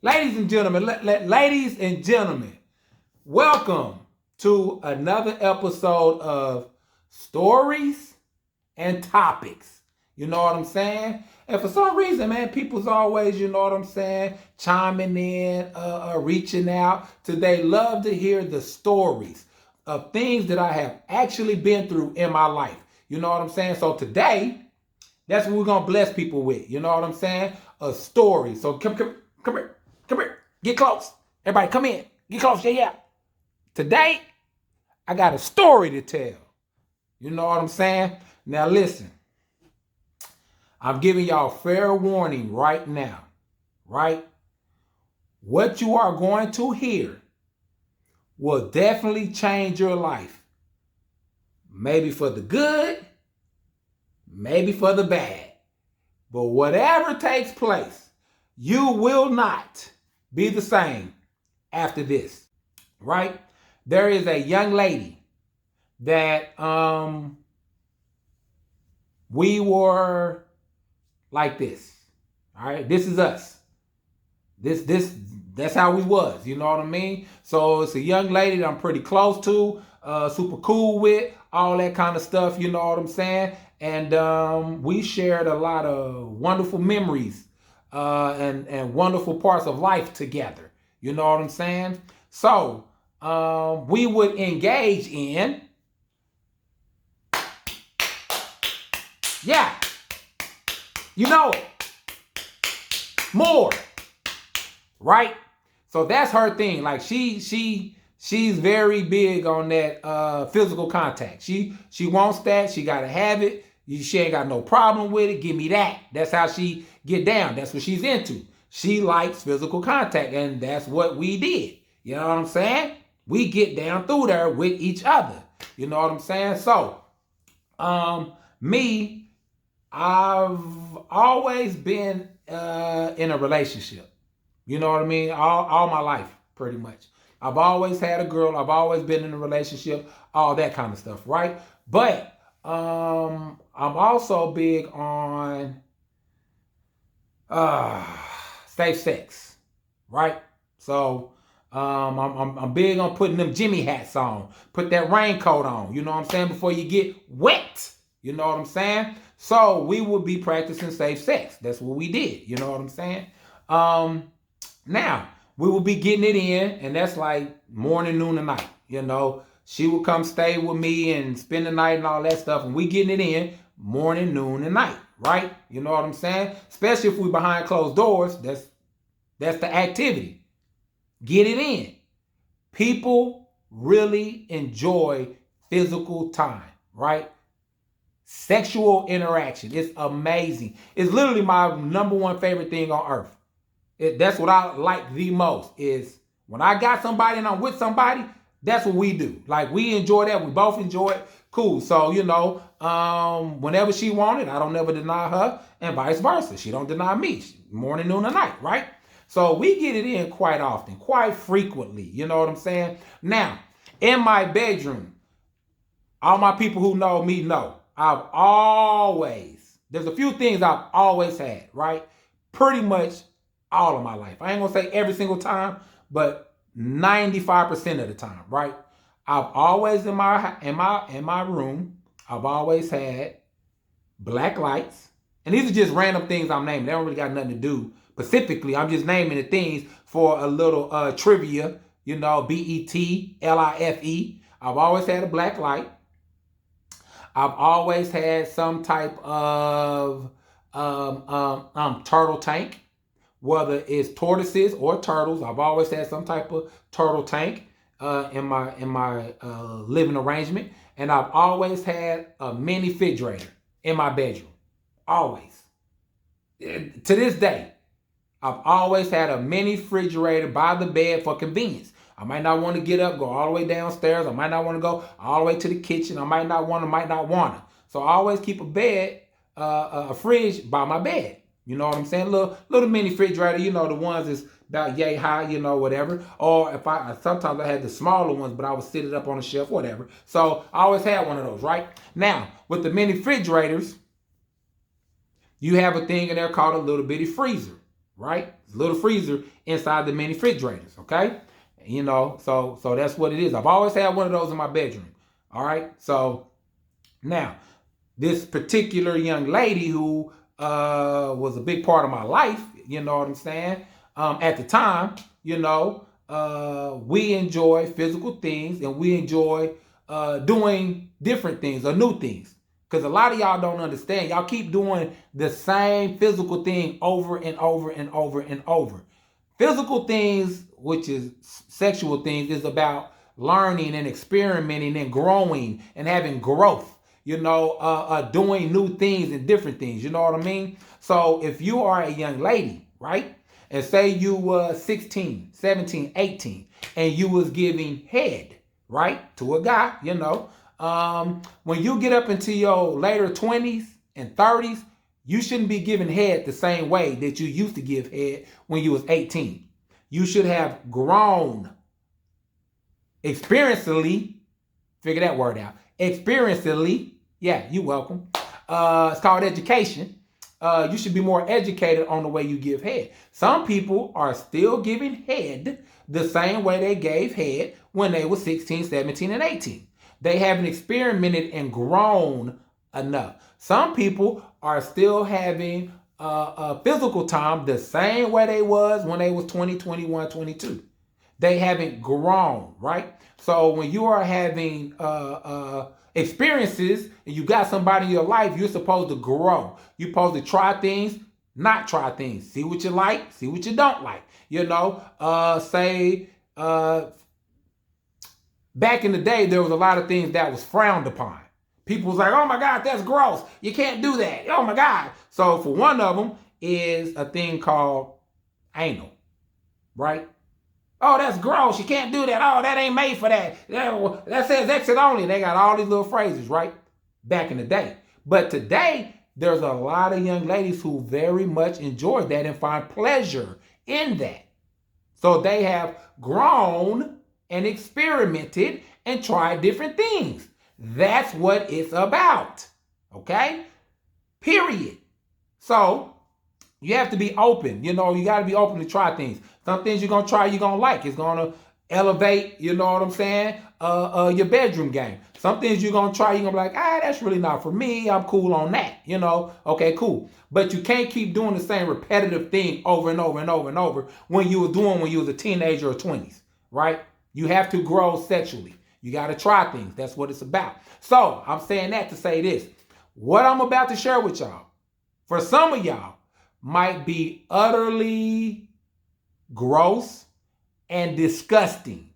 Ladies and gentlemen, welcome to another episode of Stories and Topics. You know what I'm saying? And for some reason, man, people's always, you know what I'm saying, chiming in, reaching out. They love to hear the stories of things that I have actually been through in my life. You know what I'm saying? So today, that's what we're gonna bless people with. You know what I'm saying? A story. So come here, come here. Get close. Everybody, come in. Get close. Yeah. Today, I got a story to tell. You know what I'm saying? Now listen. I'm giving y'all fair warning right now. Right? What you are going to hear will definitely change your life. Maybe for the good, maybe for the bad. But whatever takes place, you will not be the same after this, right? There is a young lady that we were like this. All right, this is us. That's how we was, you know what I mean? So it's a young lady that I'm pretty close to, super cool with, all that kind of stuff, you know what I'm saying? And we shared a lot of wonderful memories and wonderful parts of life together. You know what I'm saying? So we would engage in, yeah, you know it, more, right? So that's her thing. Like she's very big on that physical contact. She wants that. She gotta have it. She ain't got no problem with it. Give me that. That's how she get down. That's what she's into. She likes physical contact, and that's what we did. You know what I'm saying? We get down through there with each other. You know what I'm saying? So, me, I've always been in a relationship. You know what I mean? All my life, pretty much. I've always had a girl. I've always been in a relationship. All that kind of stuff, right? But I'm also big on safe sex, right? So I'm big on putting them Jimmy hats on. Put that raincoat on. You know what I'm saying? Before you get wet. You know what I'm saying? So we would be practicing safe sex. That's what we did. You know what I'm saying? Now, we will be getting it in, and that's like morning, noon, and night. You know, she would come stay with me and spend the night and all that stuff, and we getting it in morning, noon, and night, right? You know what I'm saying? Especially if we behind closed doors, that's the activity. Get it in. People really enjoy physical time, right? Sexual interaction. It's amazing. It's literally my number one favorite thing on earth. That's what I like the most is when I got somebody and I'm with somebody, that's what we do. Like we enjoy that. We both enjoy it. Cool. So, you know, whenever she wanted, I don't never deny her and vice versa. She don't deny me. Morning, noon, and night, right? So we get it in quite often, quite frequently. You know what I'm saying? Now, in my bedroom, all my people who know me know there's a few things I've always had, right? Pretty much all of my life. I ain't gonna say every single time, but 95% of the time, right? I've always in my room, I've always had black lights. And these are just random things I'm naming. They don't really got nothing to do specifically. I'm just naming the things for a little trivia, you know, BETLIFE. I've always had a black light. I've always had some type of turtle tank, whether it's tortoises or turtles. I've always had some type of turtle tank in my living arrangement, and I've always had a mini refrigerator in my bedroom. Always, to this day, I've always had a mini refrigerator by the bed for convenience. I might not want to get up, go all the way downstairs. I might not want to go all the way to the kitchen. I might not want to. So I always keep a fridge by my bed. You know what I'm saying? Little mini refrigerator, you know, the ones that's about yay high, you know, whatever. Or sometimes I had the smaller ones, but I would sit it up on the shelf, whatever. So I always had one of those, right? Now, with the mini refrigerators, you have a thing in there called a little bitty freezer. right? It's a little freezer inside the mini refrigerators, okay? You know, so that's what it is. I've always had one of those in my bedroom. All right. So now, this particular young lady who was a big part of my life, you know what I'm saying? At the time, you know, we enjoy physical things and we enjoy doing different things or new things. Because a lot of y'all don't understand. Y'all keep doing the same physical thing over and over and over and over. Physical things, which is sexual things, is about learning and experimenting and growing and having growth, you know, doing new things and different things. You know what I mean? So if you are a young lady, right, and say you were 16, 17, 18, and you was giving head, right, to a guy, you know, when you get up into your later 20s and 30s, you shouldn't be giving head the same way that you used to give head when you was 18. You should have grown experientially. Figure that word out. Experientially. Yeah, you're welcome. It's called education. You should be more educated on the way you give head. Some people are still giving head the same way they gave head when they were 16, 17, and 18. They haven't experimented and grown enough. Some people are still having a physical time the same way they was when they was 20, 21, 22. They haven't grown, right? So when you are having experiences and you got somebody in your life, you're supposed to grow. You're supposed to try things, not try things. See what you like, see what you don't like. You know, back in the day, there was a lot of things that was frowned upon. People was like, oh my God, that's gross. You can't do that. Oh my God. So for one of them is a thing called anal, right? Oh, that's gross. You can't do that. Oh, that ain't made for that. That says exit only. They got all these little phrases, right? Back in the day. But today, there's a lot of young ladies who very much enjoy that and find pleasure in that. So they have grown and experimented and tried different things. That's what it's about. Okay? Period. So you have to be open. You know, you got to be open to try things. Some things you're going to try, you're going to like. It's going to elevate, you know what I'm saying, your bedroom game. Some things you're going to try, you're going to be like, that's really not for me. I'm cool on that, you know. Okay, cool. But you can't keep doing the same repetitive thing over and over and over and over when you were doing when you was a teenager or 20s, right? You have to grow sexually. You got to try things. That's what it's about. So I'm saying that to say this. What I'm about to share with y'all, for some of y'all, might be utterly gross and disgusting.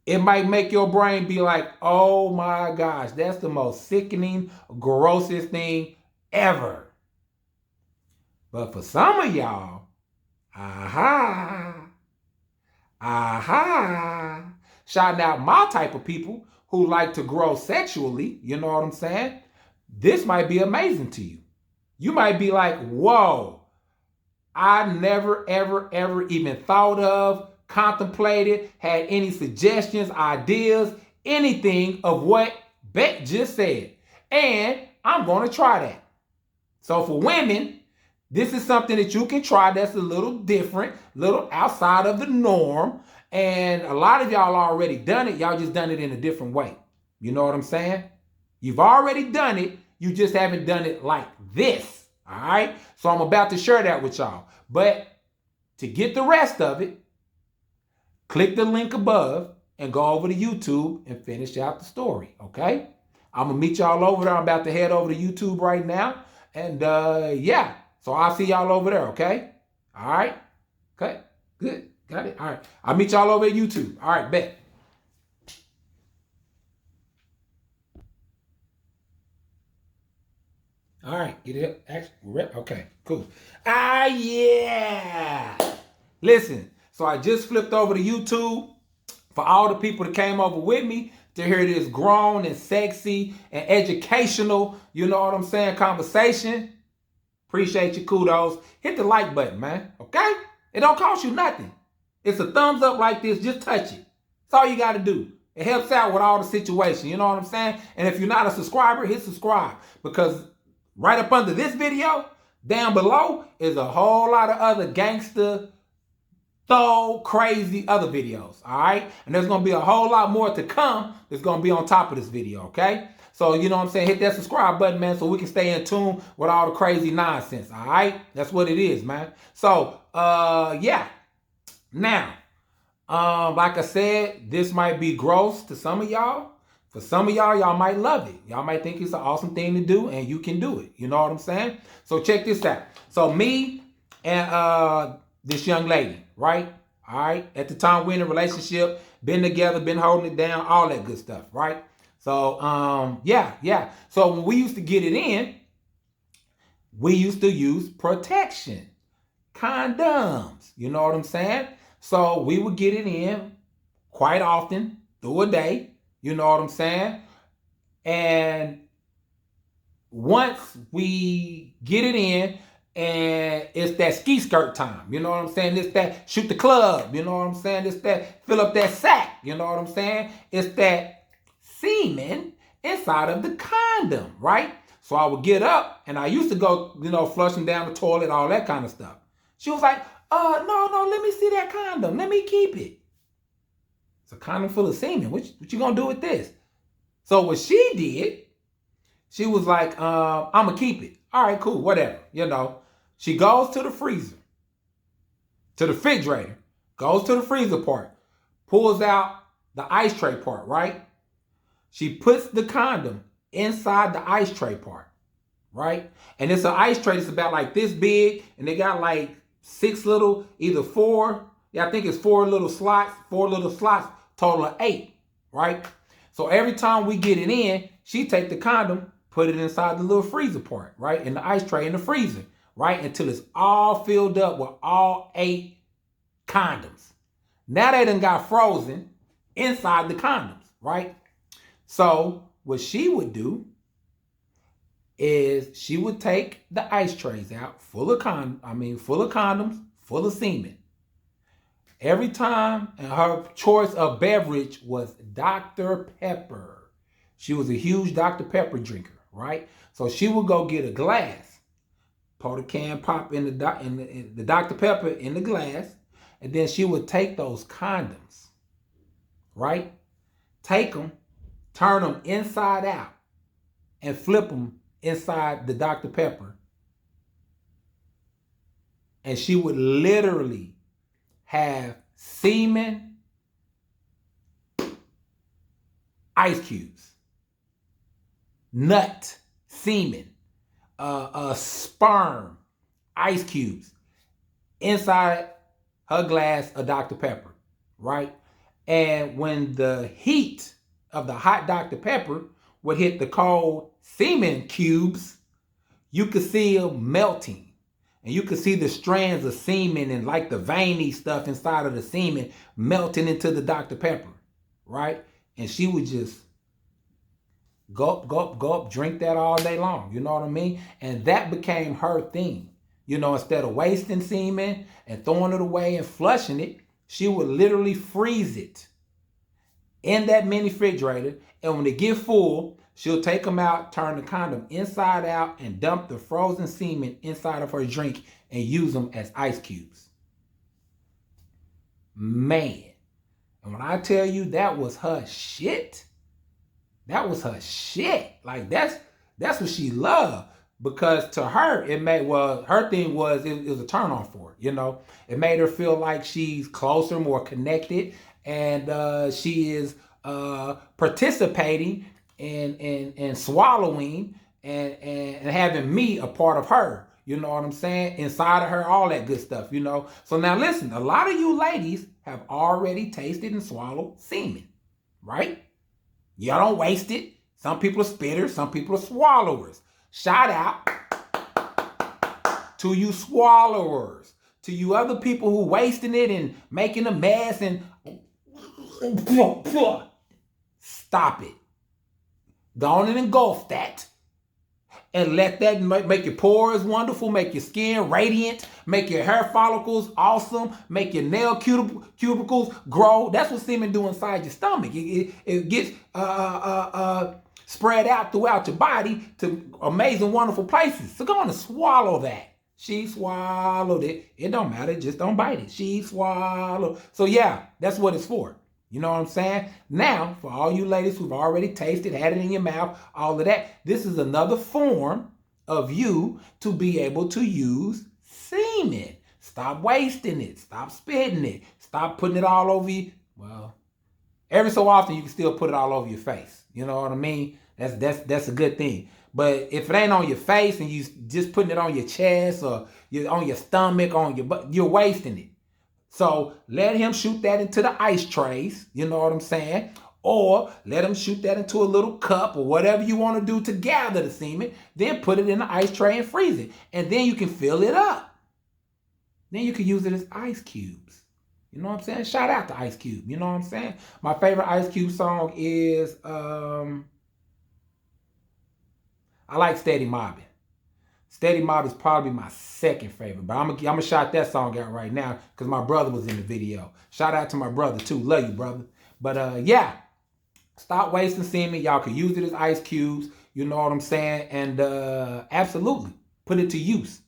It might make your brain be like, oh my gosh, that's the most sickening, grossest thing ever. But for some of y'all, shouting out my type of people who like to grow sexually, you know what I'm saying? This might be amazing to you. You might be like, whoa, I never, ever, ever even thought of, contemplated, had any suggestions, ideas, anything of what Bet just said. And I'm going to try that. So for women, this is something that you can try that's a little different, a little outside of the norm. And a lot of y'all already done it. Y'all just done it in a different way. You know what I'm saying? You've already done it. You just haven't done it like this. All right? So I'm about to share that with y'all. But to get the rest of it, click the link above and go over to YouTube and finish out the story. Okay? I'm going to meet y'all over there. I'm about to head over to YouTube right now. And yeah. So I'll see y'all over there. Okay? All right? Okay? Good. Got it? All right. I'll meet y'all over at YouTube. All right. Bet. All right, get it? Okay, cool. Yeah. Listen, so I just flipped over to YouTube for all the people that came over with me to hear this grown and sexy and educational, you know what I'm saying, conversation. Appreciate you, kudos. Hit the like button, man, okay? It don't cost you nothing. It's a thumbs up like this, just touch it. That's all you got to do. It helps out with all the situation, you know what I'm saying? And if you're not a subscriber, hit subscribe because right up under this video, Down below is a whole lot of other gangster, throw, crazy other videos, all right? And there's gonna be a whole lot more to come that's gonna be on top of this video, okay? So, you know what I'm saying? Hit that subscribe button, man, so we can stay in tune with all the crazy nonsense, all right? That's what it is, man. So, yeah. Now, like I said, this might be gross to some of y'all. For some of y'all, y'all might love it. Y'all might think it's an awesome thing to do, and you can do it. You know what I'm saying? So check this out. So me and this young lady, right? All right. At the time, we're in a relationship, been together, been holding it down, all that good stuff, right? So yeah. So when we used to get it in, we used to use protection, condoms. You know what I'm saying? So we would get it in quite often through a day. You know what I'm saying? And once we get it in, and it's that ski skirt time, you know what I'm saying? It's that shoot the club, you know what I'm saying? It's that fill up that sack, you know what I'm saying? It's that semen inside of the condom, right? So I would get up, and I used to go, you know, flushing down the toilet, all that kind of stuff. She was like, no, let me see that condom. Let me keep it. It's a condom full of semen. What you gonna do with this? So what she did, she was like, I'm gonna keep it. All right, cool, whatever. You know, she goes to the freezer, to the refrigerator, goes to the freezer part, pulls out the ice tray part, right? She puts the condom inside the ice tray part, right? And it's an ice tray that's about like this big, and they got like 6 little, either 4, I think it's 4 little slots, total of 8, right? So every time we get it in, she take the condom, put it inside the little freezer part, right? In the ice tray in the freezer, right? Until it's all filled up with all 8 condoms. Now they done got frozen inside the condoms, right? So what she would do is she would take the ice trays out full of condoms, full of semen. Every time, and her choice of beverage was Dr. Pepper. She was a huge Dr. Pepper drinker, right? So she would go get a glass, pour the can pop in the Dr. Pepper in the glass, and then she would take those condoms, right? Take them, turn them inside out, and flip them inside the Dr. Pepper. And she would literally have semen, ice cubes, nut, semen, sperm, ice cubes inside her glass of Dr. Pepper, right? And when the heat of the hot Dr. Pepper would hit the cold semen cubes, you could see them melting. And you could see the strands of semen and like the veiny stuff inside of the semen melting into the Dr. Pepper, right? And she would just gulp, drink that all day long. You know what I mean? And that became her thing. You know, instead of wasting semen and throwing it away and flushing it, she would literally freeze it in that mini refrigerator. And when it get full, she'll take them out, turn the condom inside out, and dump the frozen semen inside of her drink and use them as ice cubes. Man. And when I tell you that was her shit, that was her shit. Like that's what she loved. Because to her, her thing was, it was a turn on for her, you know. It made her feel like she's closer, more connected, and she is participating and swallowing and having me a part of her. You know what I'm saying? Inside of her, all that good stuff, you know. So now listen, a lot of you ladies have already tasted and swallowed semen, right? Y'all don't waste it. Some people are spitters, some people are swallowers. Shout out to you swallowers, to you other people who wasting it and making a mess and stop it. Go on and engulf that and let that make your pores wonderful, make your skin radiant, make your hair follicles awesome, make your nail cuticles grow. That's what semen do inside your stomach. It gets spread out throughout your body to amazing, wonderful places. So go on and swallow that. She swallowed it. It don't matter. Just don't bite it. She swallowed. So yeah, that's what it's for. You know what I'm saying? Now, for all you ladies who've already tasted, had it in your mouth, all of that, this is another form of you to be able to use semen. Stop wasting it. Stop spitting it. Stop putting it all over you. Well, every so often you can still put it all over your face. You know what I mean? That's a good thing. But if it ain't on your face and you just putting it on your chest or on your stomach, on your butt, you're wasting it. So let him shoot that into the ice trays, you know what I'm saying? Or let him shoot that into a little cup or whatever you want to do to gather the semen. Then put it in the ice tray and freeze it. And then you can fill it up. Then you can use it as ice cubes. You know what I'm saying? Shout out to Ice Cube. You know what I'm saying? My favorite Ice Cube song is, I like Steady Mobbing. Steady Mob is probably my second favorite, but I'm gonna shout that song out right now because my brother was in the video. Shout out to my brother too. Love you, brother. But yeah, stop wasting semen. Y'all can use it as ice cubes. You know what I'm saying? And absolutely put it to use.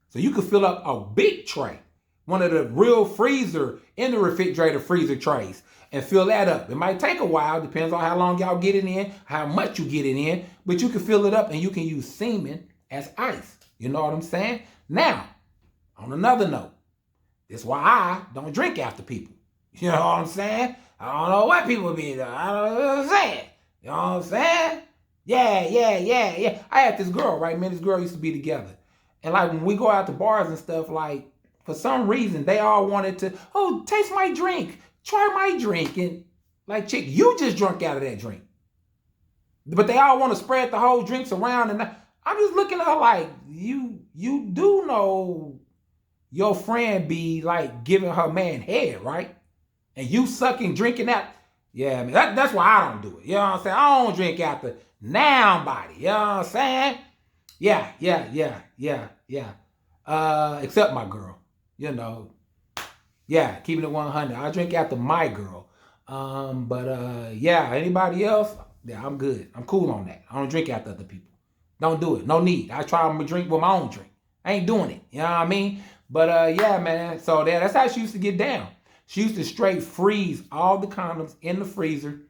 So you can fill up a big tray, one of the real freezer in the refrigerator freezer trays, and fill that up. It might take a while, depends on how long y'all get it in, how much you get it in, but you can fill it up and you can use semen as ice. You know what I'm saying? Now, on another note, this is why I don't drink after people. You know what I'm saying? I don't know what people be doing. I don't know what I'm saying. You know what I'm saying? Yeah. I had this girl, right, man? This girl used to be together. And like when we go out to bars and stuff, like for some reason, they all wanted to, oh, taste my drink. Try my drink. And like, chick, you just drunk out of that drink. But they all want to spread the whole drinks around. And I'm just looking at her like, you do know your friend be like giving her man head, right? And you sucking, drinking that. Yeah, I mean, that's why I don't do it. You know what I'm saying? I don't drink after nobody. You know what I'm saying? Yeah. Except my girl. You know. Yeah, keeping it 100. I drink after my girl. Yeah, anybody else? Yeah, I'm good. I'm cool on that. I don't drink after other people. Don't do it. No need. I try to drink with my own drink. I ain't doing it. You know what I mean? But yeah, man. So that's how she used to get down. She used to straight freeze all the condoms in the freezer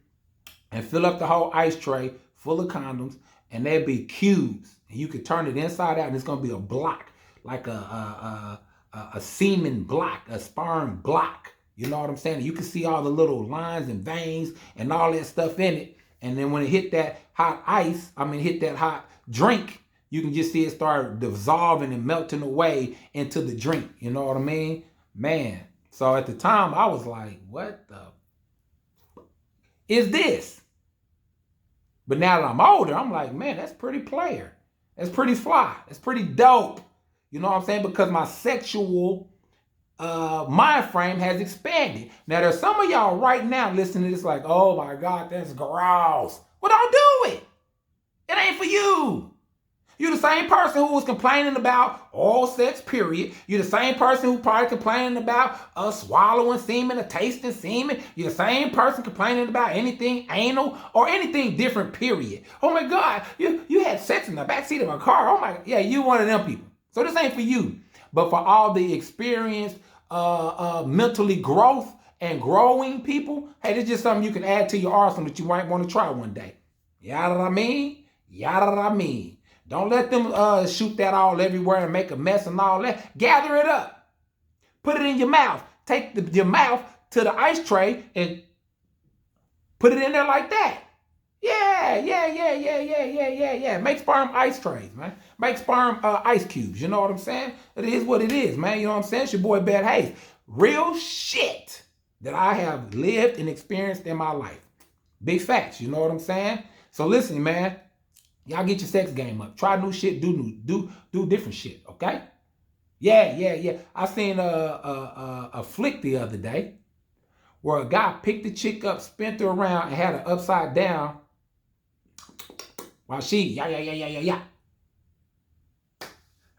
and fill up the whole ice tray full of condoms, and there'd be cubes. And you could turn it inside out, and it's gonna be a block, like a semen block, a sperm block. You know what I'm saying? You can see all the little lines and veins and all that stuff in it. And then when it hit that hot hit that hot drink, you can just see it start dissolving and melting away into the drink. You know what I mean? Man. So at the time, I was like, what the is this? But now that I'm older, I'm like, man, that's pretty player. That's pretty fly. That's pretty dope. You know what I'm saying? Because my sexual mind frame has expanded. Now, there's some of y'all right now listening to this like, oh my God, that's gross. Well, don't do it. It ain't for you. You're the same person who was complaining about oral sex, period. You're the same person who probably complaining about swallowing semen or tasting semen. You're the same person complaining about anything anal or anything different, period. Oh my God, you had sex in the backseat of a car. Oh my God. Yeah, you one of them people. So this ain't for you. But for all the experienced, mentally growth and growing people, hey, this is just something you can add to your arsenal that you might want to try one day. Yada what I mean? Yada what I mean. Don't let them shoot that all everywhere and make a mess and all that. Gather it up. Put it in your mouth. Take your mouth to the ice tray and put it in there like that. Yeah. Make sperm ice trays, man. Make sperm ice cubes. You know what I'm saying? It is what it is, man. You know what I'm saying? It's your boy Bad Hayes. Real shit that I have lived and experienced in my life. Big facts. You know what I'm saying? So listen, man. Y'all get your sex game up. Try new shit. Do different shit. Okay? Yeah. I seen a flick the other day where a guy picked the chick up, spent her around, and had her upside down while she yeah.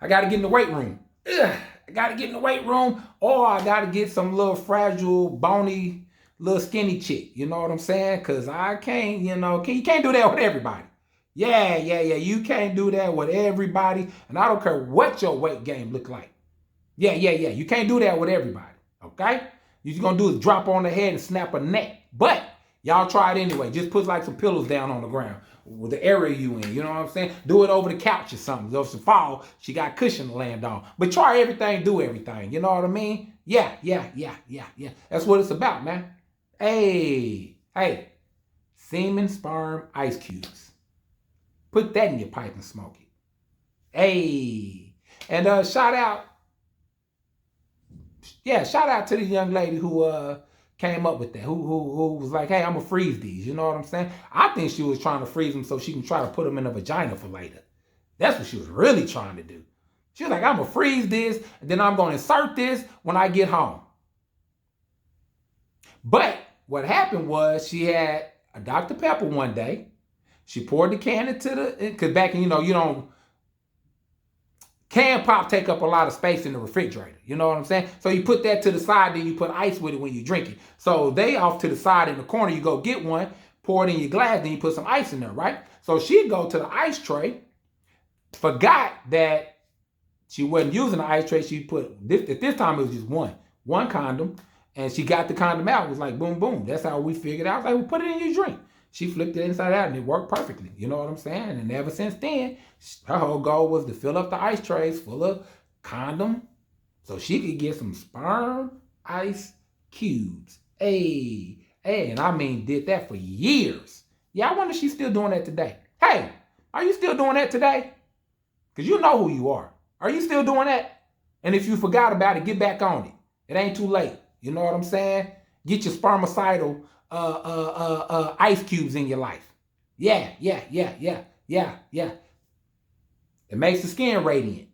I gotta get in the weight room. I gotta get in the weight room, or I gotta get some little fragile, bony, little skinny chick. You know what I'm saying? Cause I can't, you can't do that with everybody. Yeah, yeah, yeah. You can't do that with everybody. And I don't care what your weight gain look like. Yeah, yeah, yeah. You can't do that with everybody. Okay? You're gonna do is drop on the head and snap a neck. But y'all try it anyway. Just put like some pillows down on the ground with the area you in. You know what I'm saying? Do it over the couch or something. So if she fall, she got cushion to land on. But try everything, do everything. You know what I mean? Yeah, yeah, yeah, yeah, yeah. That's what it's about, man. Hey, hey. Semen, sperm, ice cubes. Put that in your pipe and smoke it. Hey. And shout out to the young lady who came up with that. Who was like, hey, I'm gonna freeze these. You know what I'm saying? I think she was trying to freeze them so she can try to put them in a vagina for later. That's what she was really trying to do. She was like, I'm gonna freeze this, and then I'm gonna insert this when I get home. But what happened was she had a Dr. Pepper one day. She poured the can into because back in, you don't, can pop take up a lot of space in the refrigerator. You know what I'm saying? So you put that to the side, then you put ice with it when you drink it. So they off to the side in the corner, you go get one, pour it in your glass, then you put some ice in there, right? So she'd go to the ice tray, forgot that she wasn't using the ice tray. She put, at this time it was just one condom, and she got the condom out. It was like boom, boom. That's how we figured out. I was like, well, put it in your drink. She flipped it inside out and it worked perfectly. You know what I'm saying? And ever since then, her whole goal was to fill up the ice trays full of condom so she could get some sperm ice cubes. Hey, and I mean, did that for years. Yeah, I wonder if she's still doing that today. Hey, are you still doing that today? Because you know who you are. Are you still doing that? And if you forgot about it, get back on it. It ain't too late. You know what I'm saying? Get your spermicidal ice cubes in your life. Yeah, yeah, yeah, yeah, yeah, yeah. It makes the skin radiant.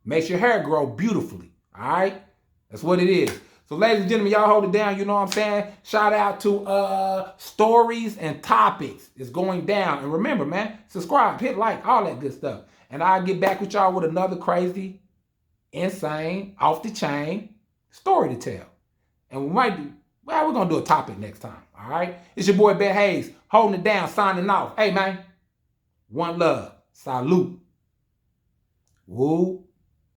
Makes your hair grow beautifully. All right? That's what it is. So ladies and gentlemen, y'all hold it down. You know what I'm saying? Shout out to stories and topics. It's going down. And remember, man, subscribe, hit like, all that good stuff. And I'll get back with y'all with another crazy, insane, off the chain story to tell. And we might do, well, we're going to do a topic next time. All right? It's your boy, Ben Hayes, holding it down, signing off. Hey, man, one love. Salute. Woo.